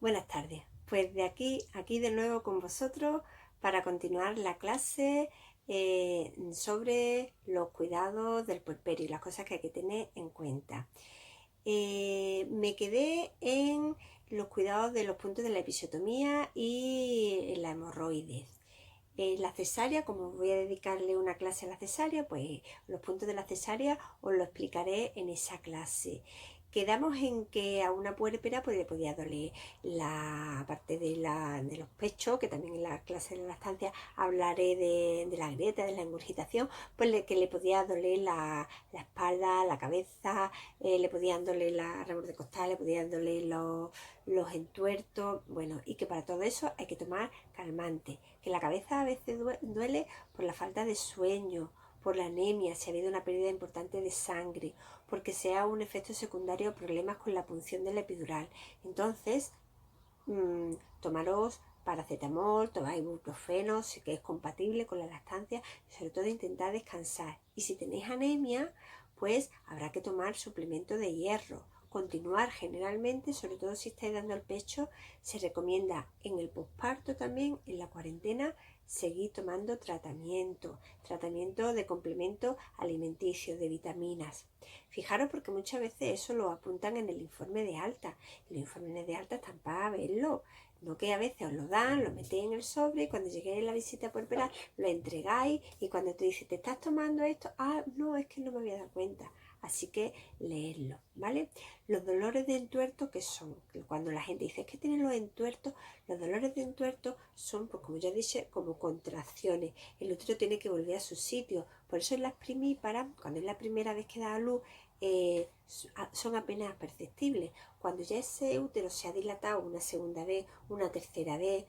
Buenas tardes. Pues de aquí de nuevo con vosotros para continuar la clase sobre los cuidados del puerperio y las cosas que hay que tener en cuenta. Me quedé en los cuidados de los puntos de la episiotomía y la hemorroides. La cesárea, como voy a dedicarle una clase a la cesárea, pues los puntos de la cesárea os lo explicaré en esa clase. Quedamos en que a una puérpera pues, le podía doler la parte de los pechos, que también en la clase de la lactancia hablaré de la grieta, de la ingurgitación, pues que le podía doler la espalda, la cabeza, le podían doler la remorde costal, le podían doler los entuertos, bueno, y que para todo eso hay que tomar calmante, que la cabeza a veces duele por la falta de sueño, por la anemia, si ha habido una pérdida importante de sangre, porque sea un efecto secundario o problemas con la punción del epidural. Entonces, tomaros paracetamol, tomáis ibuprofeno, si que es compatible con la lactancia, y sobre todo intentad descansar. Y si tenéis anemia, pues habrá que tomar suplemento de hierro. Continuar generalmente, sobre todo si estáis dando el pecho, se recomienda en el posparto también, en la cuarentena, seguir tomando tratamiento de complemento alimenticio, de vitaminas. Fijaros porque muchas veces eso lo apuntan en el informe de alta. Los informes de alta están para verlo. No que a veces os lo dan, lo metéis en el sobre y cuando lleguéis a la visita puerperal lo entregáis y cuando te dice, ¿te estás tomando esto? Ah, no, es que no me había dado cuenta. Así que leedlo, ¿vale? Los dolores de entuerto, ¿qué son? Cuando la gente dice, es que tienen los entuertos, los dolores de entuerto son, pues como ya dije, como contracciones. El útero tiene que volver a su sitio. Por eso en las primíparas, cuando es la primera vez que da a luz, son apenas perceptibles. Cuando ya ese útero se ha dilatado una segunda vez, una tercera vez,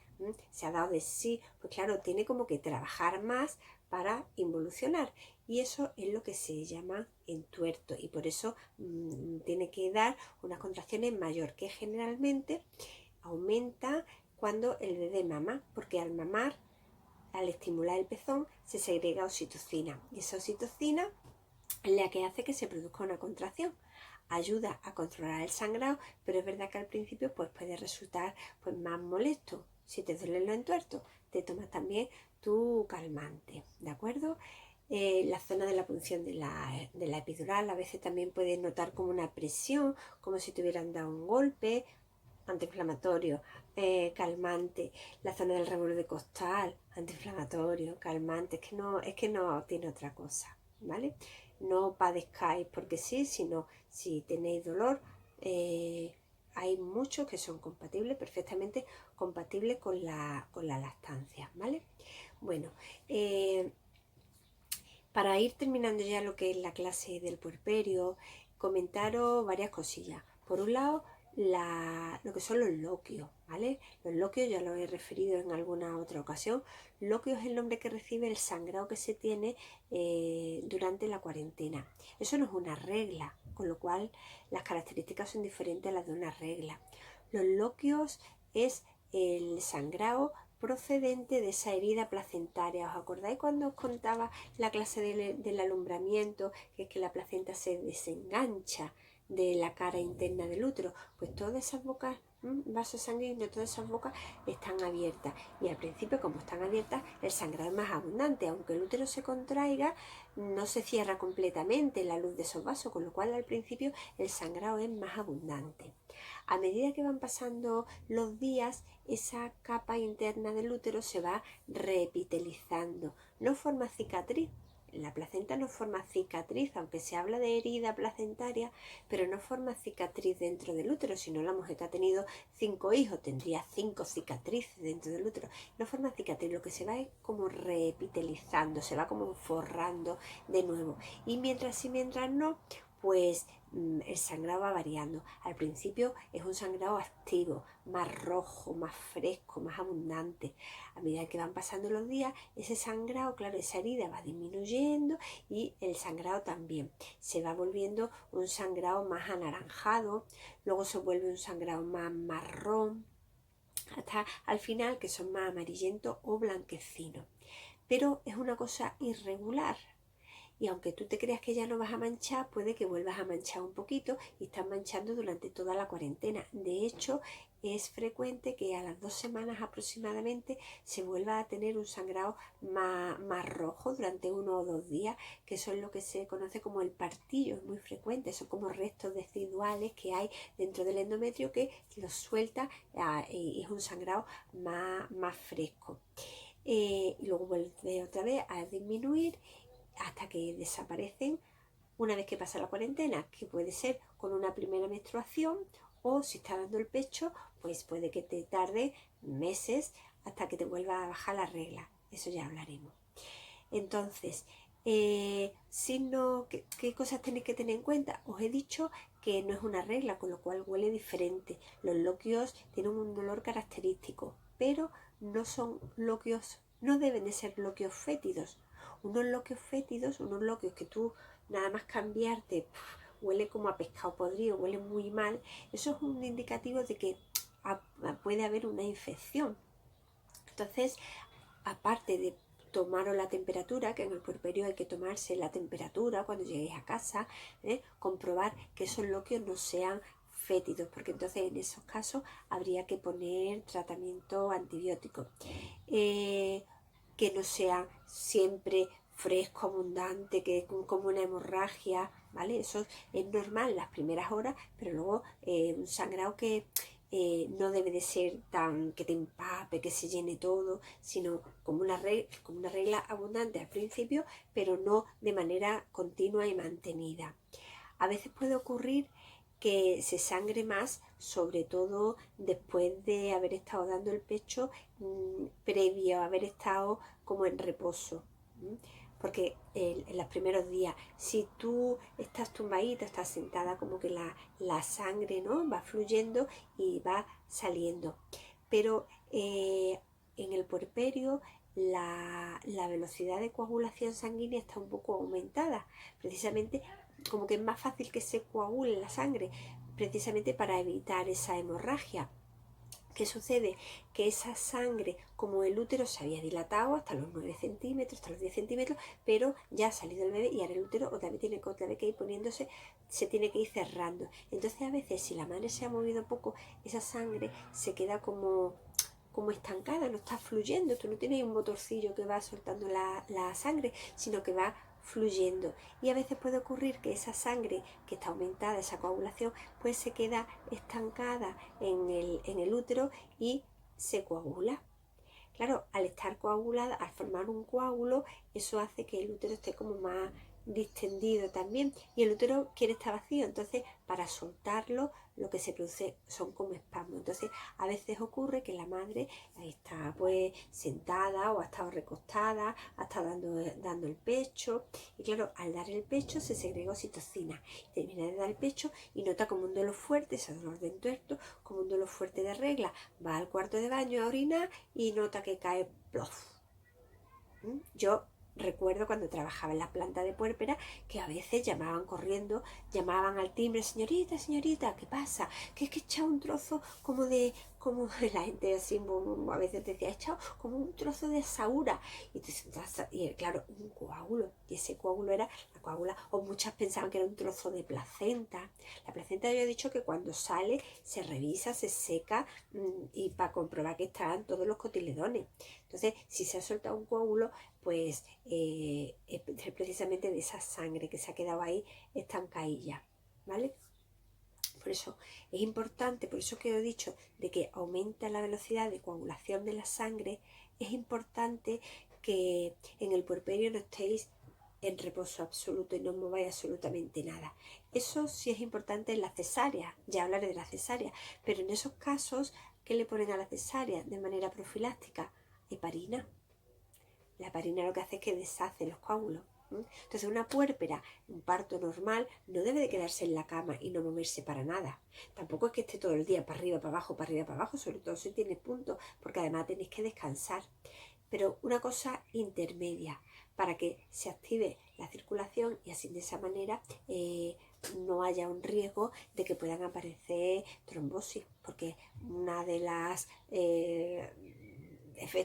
se ha dado de sí, pues claro, tiene como que trabajar más para involucionar. Y eso es lo que se llama entuerto. Y por eso tiene que dar unas contracciones mayor, que generalmente aumenta cuando el bebé mama, porque al mamar, al estimular el pezón, se segrega oxitocina. Y esa oxitocina es la que hace que se produzca una contracción. Ayuda a controlar el sangrado, pero es verdad que al principio pues, puede resultar pues, más molesto. Si te duelen los entuertos, te tomas también tu calmante, ¿de acuerdo? La zona de la punción de la epidural a veces también puedes notar como una presión, como si te hubieran dado un golpe, antiinflamatorio, calmante. La zona del reborde costal, antiinflamatorio, calmante. Es que no tiene otra cosa, ¿vale? No padezcáis porque sí, sino si tenéis dolor, hay muchos que son compatibles, perfectamente compatibles con la lactancia, ¿vale? Bueno, para ir terminando ya lo que es la clase del puerperio, comentaros varias cosillas. Por un lado, lo que son los loquios, ¿vale? Los loquios ya lo he referido en alguna otra ocasión. Loquio es el nombre que recibe el sangrado que se tiene durante la cuarentena. Eso no es una regla, con lo cual las características son diferentes a las de una regla. Los loquios es el sangrado procedente de esa herida placentaria. ¿Os acordáis cuando os contaba la clase del alumbramiento, que es que la placenta se desengancha de la cara interna del útero? Pues todas esas bocas, vasos sanguíneos, todas esas bocas están abiertas y al principio, como están abiertas, el sangrado es más abundante. Aunque el útero se contraiga, no se cierra completamente la luz de esos vasos, con lo cual al principio el sangrado es más abundante. A medida que van pasando los días, esa capa interna del útero se va reepitelizando. No forma cicatriz. La placenta no forma cicatriz, aunque se habla de herida placentaria, pero no forma cicatriz dentro del útero. Si no, la mujer que ha tenido 5 hijos tendría 5 cicatrices dentro del útero. No forma cicatriz, lo que se va es como reepitelizando, se va como forrando de nuevo. Y mientras sí, mientras no, pues el sangrado va variando. Al principio es un sangrado activo, más rojo, más fresco, más abundante. A medida que van pasando los días, ese sangrado, claro, esa herida va disminuyendo y el sangrado también. Se va volviendo un sangrado más anaranjado, luego se vuelve un sangrado más marrón, hasta al final que son más amarillentos o blanquecinos. Pero es una cosa irregular. Y aunque tú te creas que ya no vas a manchar, puede que vuelvas a manchar un poquito y estás manchando durante toda la cuarentena. De hecho, es frecuente que a las 2 semanas aproximadamente se vuelva a tener un sangrado más rojo durante 1 o 2 días, que eso es lo que se conoce como el partillo, es muy frecuente, son como restos residuales que hay dentro del endometrio que los suelta y es un sangrado más fresco. Y luego vuelve otra vez a disminuir hasta que desaparecen una vez que pasa la cuarentena, que puede ser con una primera menstruación o si está dando el pecho, pues puede que te tarde meses hasta que te vuelva a bajar la regla. Eso ya hablaremos. Entonces, ¿qué cosas tenéis que tener en cuenta? Os he dicho que no es una regla, con lo cual huele diferente. Los loquios tienen un olor característico, pero no son loquios, no deben de ser loquios fétidos. Unos loquios que tú nada más cambiarte, huele como a pescado podrido, huele muy mal. Eso es un indicativo de que puede haber una infección. Entonces, aparte de tomaros la temperatura, que en el puerperio hay que tomarse la temperatura cuando lleguéis a casa, comprobar que esos loquios no sean fétidos, porque entonces en esos casos habría que poner tratamiento antibiótico. Que no sea siempre fresco, abundante, que como una hemorragia, ¿vale? Eso es normal las primeras horas, pero luego un sangrado que no debe de ser tan que te empape, que se llene todo, sino como una regla abundante al principio, pero no de manera continua y mantenida. A veces puede ocurrir que se sangre más, sobre todo después de haber estado dando el pecho, previo a haber estado como en reposo. Porque en los primeros días, si tú estás tumbadita, estás sentada, como que la sangre, ¿no?, va fluyendo y va saliendo. Pero en el puerperio la velocidad de coagulación sanguínea está un poco aumentada, precisamente como que es más fácil que se coagule la sangre, precisamente para evitar esa hemorragia. ¿Qué sucede? Que esa sangre, como el útero se había dilatado hasta los 9 centímetros, hasta los 10 centímetros, pero ya ha salido el bebé y ahora el útero otra vez tiene que ir poniéndose, se tiene que ir cerrando. Entonces a veces si la madre se ha movido poco, esa sangre se queda como estancada, no está fluyendo. Tú no tienes un motorcillo que va soltando la sangre, sino que va fluyendo. Y a veces puede ocurrir que esa sangre que está aumentada, esa coagulación, pues se queda estancada en el útero y se coagula. Claro, al estar coagulada, al formar un coágulo, eso hace que el útero esté como más distendido también, y el útero quiere estar vacío, entonces para soltarlo lo que se produce son como espasmos. Entonces a veces ocurre que la madre está pues sentada o ha estado recostada, ha estado dando el pecho, y claro, al dar el pecho se segrega oxitocina, termina de dar el pecho y nota como un dolor fuerte, ese dolor de entuerto, como un dolor fuerte de regla, va al cuarto de baño a orinar y nota que cae plof. Yo recuerdo cuando trabajaba en la planta de puérpera que a veces llamaban corriendo, llamaban al timbre: señorita, señorita, ¿qué pasa? Que es que he echado un trozo como la gente así a veces decía, he echado como un trozo de saura, y claro, un coágulo, y ese coágulo era la coágula, o muchas pensaban que era un trozo de placenta. La placenta, yo he dicho que cuando sale se revisa, se seca, y para comprobar que están todos los cotiledones. Entonces, si se ha soltado un coágulo, pues es precisamente de esa sangre que se ha quedado ahí estancadilla, ¿vale? Por eso es importante, por eso que he dicho de que aumenta la velocidad de coagulación de la sangre, es importante que en el puerperio no estéis en reposo absoluto y no mováis absolutamente nada. Eso sí es importante en la cesárea, ya hablaré de la cesárea, pero en esos casos, ¿qué le ponen a la cesárea de manera profiláctica? Heparina. La heparina lo que hace es que deshace los coágulos. Entonces una puérpera, un parto normal, no debe de quedarse en la cama y no moverse para nada. Tampoco es que esté todo el día para arriba, para abajo, sobre todo si tienes puntos, porque además tenéis que descansar. Pero una cosa intermedia, para que se active la circulación y así de esa manera no haya un riesgo de que puedan aparecer trombosis, porque una de las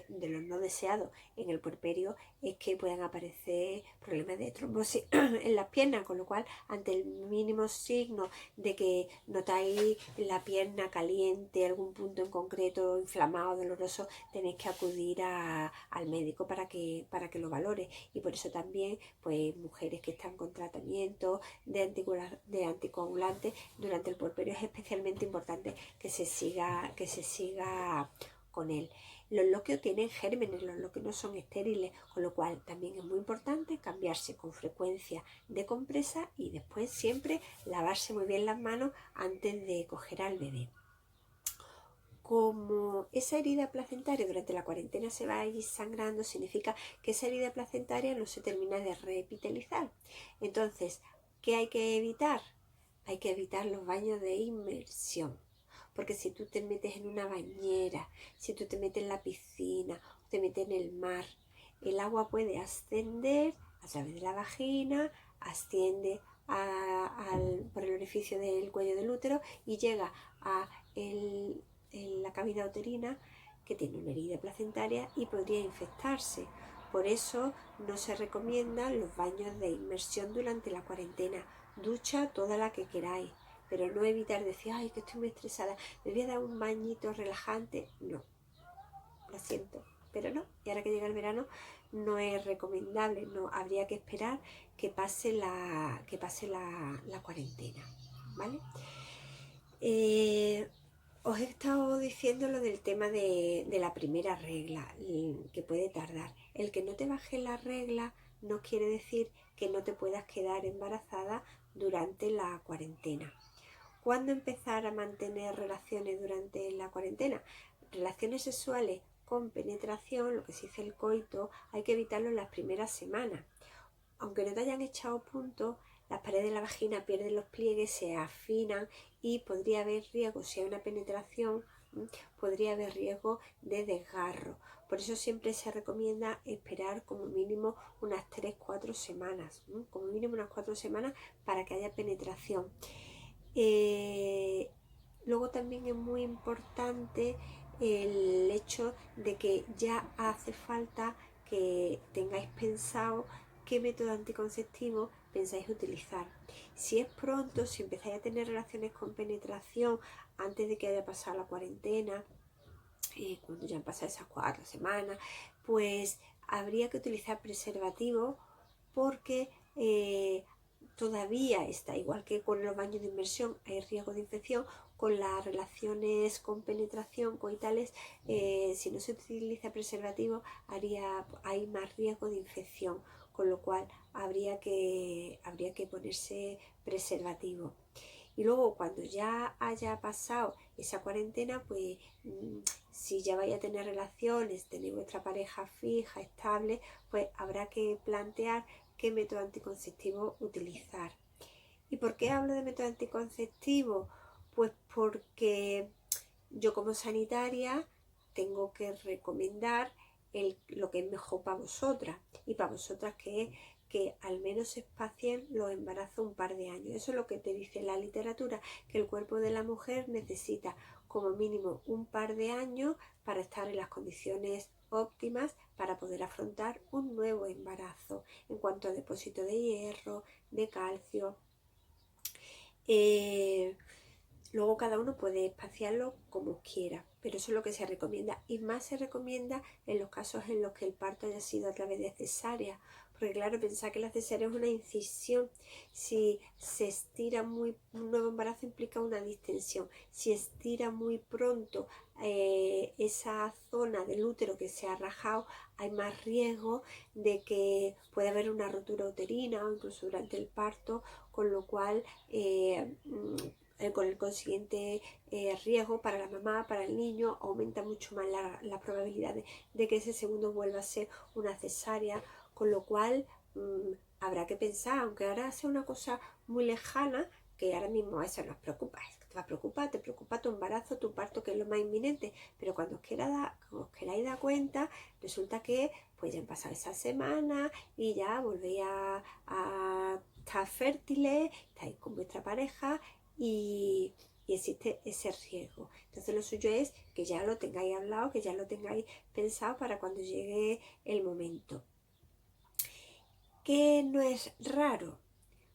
de los no deseados en el puerperio es que puedan aparecer problemas de trombosis en las piernas, con lo cual ante el mínimo signo de que notáis la pierna caliente, algún punto en concreto inflamado, doloroso, tenéis que acudir al médico para que lo valore. Y por eso también, pues mujeres que están con tratamiento de anticoagulantes durante el puerperio es especialmente importante que se siga con él. Los loquios tienen gérmenes, los loquios no son estériles, con lo cual también es muy importante cambiarse con frecuencia de compresa y después siempre lavarse muy bien las manos antes de coger al bebé. Como esa herida placentaria durante la cuarentena se va a ir sangrando, significa que esa herida placentaria no se termina de reepitelizar. Entonces, ¿qué hay que evitar? Hay que evitar los baños de inmersión. Porque si tú te metes en una bañera, si tú te metes en la piscina, o te metes en el mar, el agua puede ascender a través de la vagina, asciende por el orificio del cuello del útero y llega a la cavidad uterina, que tiene una herida placentaria y podría infectarse. Por eso no se recomiendan los baños de inmersión durante la cuarentena. Ducha toda la que queráis, pero no evitar decir, ay, que estoy muy estresada, me voy a dar un bañito relajante. No, lo siento, pero no. Y ahora que llega el verano no es recomendable, no, habría que esperar que pase la cuarentena, ¿vale? Os he estado diciendo lo del tema de la primera regla, que puede tardar. El que no te baje la regla no quiere decir que no te puedas quedar embarazada durante la cuarentena. ¿Cuándo empezar a mantener relaciones durante la cuarentena? Relaciones sexuales con penetración, lo que se dice el coito, hay que evitarlo en las primeras semanas. Aunque no te hayan echado puntos, las paredes de la vagina pierden los pliegues, se afinan y podría haber riesgo, si hay una penetración, podría haber riesgo de desgarro. Por eso siempre se recomienda esperar como mínimo unas 3-4 semanas, como mínimo unas 4 semanas para que haya penetración. Luego también es muy importante el hecho de que ya hace falta que tengáis pensado qué método anticonceptivo pensáis utilizar. Si es pronto, si empezáis a tener relaciones con penetración antes de que haya pasado la cuarentena, cuando ya han pasado esas 4 semanas, pues habría que utilizar preservativo porque todavía está, igual que con los baños de inmersión hay riesgo de infección, con las relaciones con penetración coitales, si no se utiliza preservativo hay más riesgo de infección, con lo cual habría que ponerse preservativo. Y luego cuando ya haya pasado esa cuarentena, pues si ya vais a tener relaciones, tenéis vuestra pareja fija, estable, pues habrá que plantear qué método anticonceptivo utilizar. ¿Y por qué hablo de método anticonceptivo? Pues porque yo como sanitaria tengo que recomendar lo que es mejor para vosotras, y para vosotras que al menos espacien los embarazos un par de años. Eso es lo que te dice la literatura, que el cuerpo de la mujer necesita como mínimo un par de años para estar en las condiciones óptimas para poder afrontar un nuevo embarazo en cuanto a depósito de hierro, de calcio. Luego cada uno puede espaciarlo como quiera, pero eso es lo que se recomienda, y más se recomienda en los casos en los que el parto haya sido a través de cesárea, porque claro, pensar que la cesárea es una incisión. Si se estira un nuevo embarazo implica una distensión. Si estira muy pronto esa zona del útero que se ha rajado, hay más riesgo de que pueda haber una rotura uterina o incluso durante el parto, con lo cual con el consiguiente riesgo para la mamá, para el niño, aumenta mucho más la probabilidad de que ese segundo vuelva a ser una cesárea, con lo cual habrá que pensar, aunque ahora sea una cosa muy lejana, que ahora mismo eso nos preocupa, te preocupa tu embarazo, tu parto, que es lo más inminente, pero cuando os queráis dar cuenta, resulta que pues ya han pasado esas semanas y ya volvéis a estar fértiles, estáis con vuestra pareja y y existe ese riesgo. Entonces lo suyo es que ya lo tengáis hablado, que ya lo tengáis pensado para cuando llegue el momento. ¿Qué no es raro?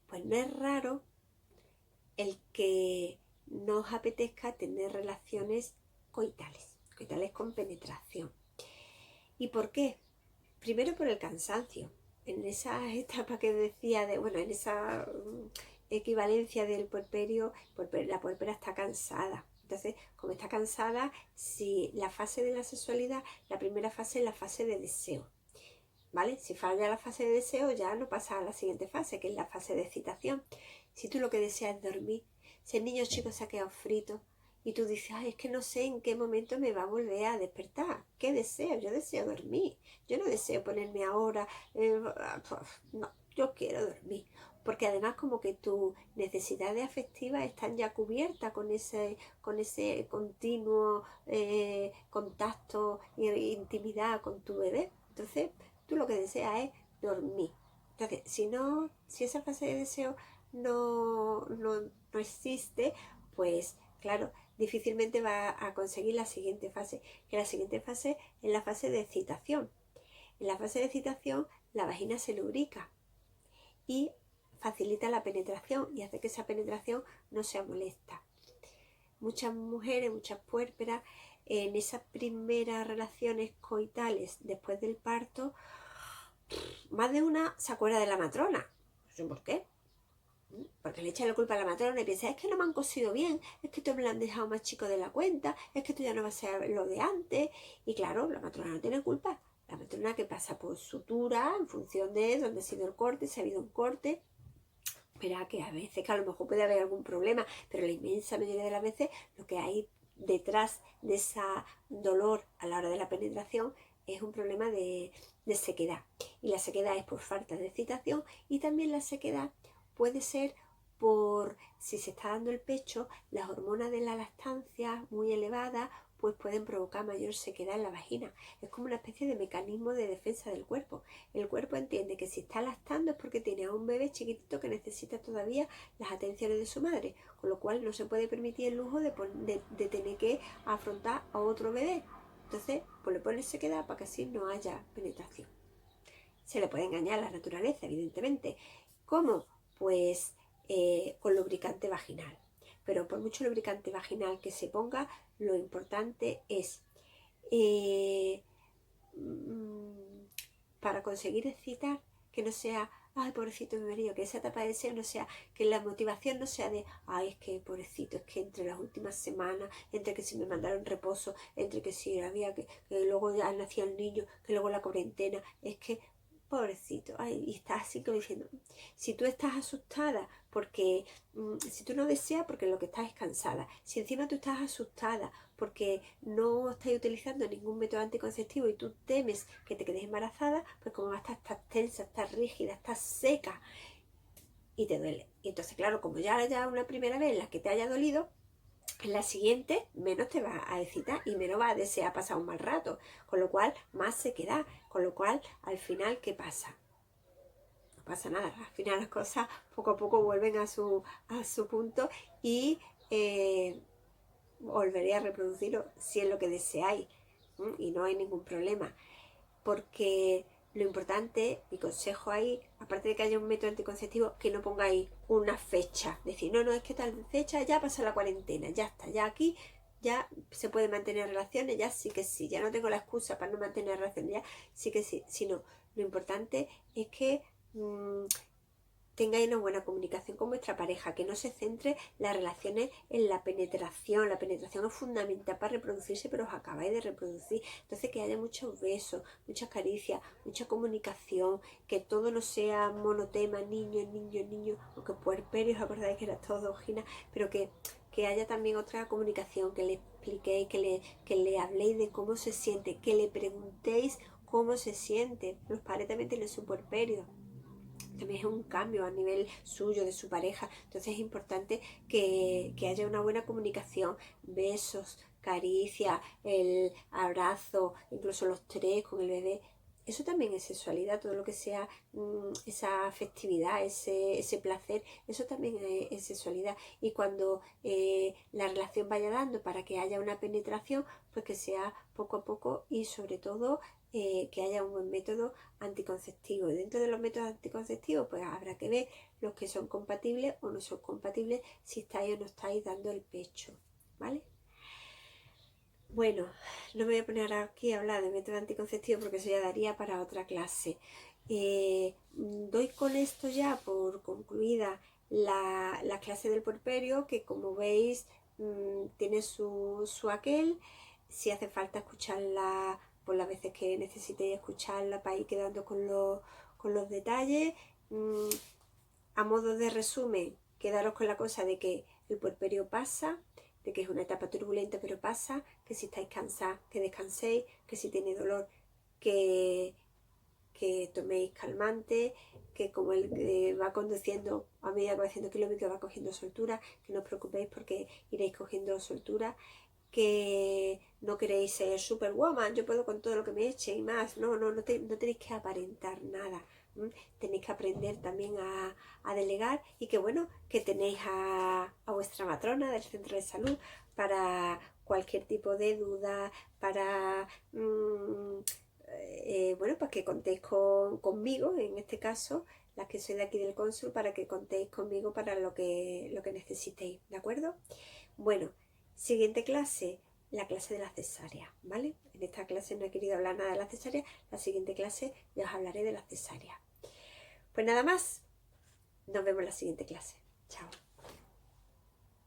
Pues no es raro el que no os apetezca tener relaciones coitales con penetración. ¿Y por qué? Primero por el cansancio. En esa etapa que decía en esa equivalencia del puerperio, la puérpera está cansada. Entonces, como está cansada, si la fase de la sexualidad, la primera fase es la fase de deseo, ¿vale? Si falla la fase de deseo, ya no pasa a la siguiente fase, que es la fase de excitación. Si tú lo que deseas es dormir, si el niño chico se ha quedado frito y tú dices, ay, es que no sé en qué momento me va a volver a despertar. ¿Qué deseo? Yo deseo dormir. Yo no deseo ponerme ahora, no, yo quiero dormir. Porque además como que tus necesidades afectivas están ya cubiertas con ese continuo contacto e intimidad con tu bebé. Entonces, tú lo que deseas es dormir. Entonces, si esa fase de deseo no existe, pues claro, difícilmente va a conseguir la siguiente fase, que la siguiente fase es la fase de excitación. En la fase de excitación la vagina se lubrica y facilita la penetración y hace que esa penetración no sea molesta. Muchas mujeres, muchas puérperas, en esas primeras relaciones coitales después del parto, más de una se acuerda de la matrona. No sé por qué. Porque le echan la culpa a la matrona y piensa, es que no me han cosido bien, es que esto me lo han dejado más chico de la cuenta, es que esto ya no va a ser lo de antes. Y claro, la matrona no tiene culpa. La matrona que pasa por sutura en función de dónde ha sido el corte, si ha habido un corte. Verá que a veces, que a lo mejor puede haber algún problema, pero la inmensa mayoría de las veces lo que hay detrás de ese dolor a la hora de la penetración es un problema de sequedad. Y la sequedad es por falta de excitación y también la sequedad puede ser por, si se está dando el pecho, las hormonas de la lactancia muy elevadas pues pueden provocar mayor sequedad en la vagina. Es como una especie de mecanismo de defensa del cuerpo. El cuerpo entiende que si está lactando es porque tiene a un bebé chiquitito que necesita todavía las atenciones de su madre, con lo cual no se puede permitir el lujo de tener que afrontar a otro bebé. Entonces, pues le pone sequedad para que así no haya penetración. Se le puede engañar a la naturaleza, evidentemente. ¿Cómo? Pues con lubricante vaginal. Pero por mucho lubricante vaginal que se ponga, lo importante es para conseguir excitar que no sea, ay, pobrecito mi marido, que esa etapa de deseo no sea, que la motivación no sea de, ay, es que pobrecito, es que entre las últimas semanas, entre que si me mandaron reposo, entre que si había que luego ya nacía el niño, que luego la cuarentena, es que pobrecito, ay, y estás así como diciendo, si tú estás asustada porque, si tú no deseas porque lo que estás es cansada, si encima tú estás asustada porque no estás utilizando ningún método anticonceptivo y tú temes que te quedes embarazada, pues como vas a estar tensa, estás rígida, estás seca y te duele. Y entonces, claro, como ya una primera vez la que te haya dolido, en la siguiente menos te vas a excitar y menos vas a desear pasar un mal rato, con lo cual más se queda, con lo cual al final, ¿qué pasa? No pasa nada, al final las cosas poco a poco vuelven a su punto y volveré a reproducirlo si es lo que deseáis, y no hay ningún problema, porque lo importante, mi consejo ahí, aparte de que haya un método anticonceptivo, que no pongáis una fecha, decir, no, es que tal fecha ya pasa la cuarentena, ya está, ya aquí ya se puede mantener relaciones, ya sí que sí, ya no tengo la excusa para no mantener relaciones, ya sí que sí, sino lo importante es que tengáis una buena comunicación con vuestra pareja, que no se centre las relaciones en la penetración es fundamental para reproducirse, pero os acabáis de reproducir, entonces que haya muchos besos, muchas caricias, mucha comunicación, que todo no sea monotema, niño, aunque puerperio, os acordáis que era todo vagina, pero que haya también otra comunicación, que le expliquéis, que le habléis de cómo se siente, que le preguntéis cómo se siente. Los padres también tienen su puerperio, también es un cambio a nivel suyo, de su pareja, entonces es importante que haya una buena comunicación, besos, caricias, el abrazo, incluso los tres con el bebé, Eso también es sexualidad, todo lo que sea esa afectividad, ese placer, eso también es sexualidad. Y cuando la relación vaya dando para que haya una penetración, pues que sea poco a poco y sobre todo que haya un buen método anticonceptivo. Y dentro de los métodos anticonceptivos, pues habrá que ver los que son compatibles o no son compatibles, si estáis o no estáis dando el pecho, ¿vale? Bueno, no me voy a poner ahora aquí a hablar de método anticonceptivo porque eso ya daría para otra clase. Doy con esto ya por concluida la clase del puerperio, que como veis tiene su aquel. Si hace falta escucharla por las veces que necesitéis escucharla para ir quedando con los detalles. Mm, a modo de resumen, quedaros con la cosa de que el puerperio pasa, de que es una etapa turbulenta pero pasa, que si estáis cansados que descanséis, que si tenéis dolor que toméis calmante, que como el que va conduciendo a medida que va haciendo kilómetros va cogiendo soltura, que no os preocupéis porque iréis cogiendo soltura, que no queréis ser superwoman, yo puedo con todo lo que me eche y más, no tenéis que aparentar nada. Tenéis que aprender también a delegar y que bueno, que tenéis a vuestra matrona del centro de salud para cualquier tipo de duda, para bueno, pues que contéis conmigo, en este caso, las que soy de aquí del cónsul, para que contéis conmigo para lo que necesitéis, ¿de acuerdo? Bueno, siguiente clase, la clase de la cesárea, ¿vale? En esta clase no he querido hablar nada de la cesárea, la siguiente clase ya os hablaré de la cesárea. Pues nada más, nos vemos en la siguiente clase. Chao.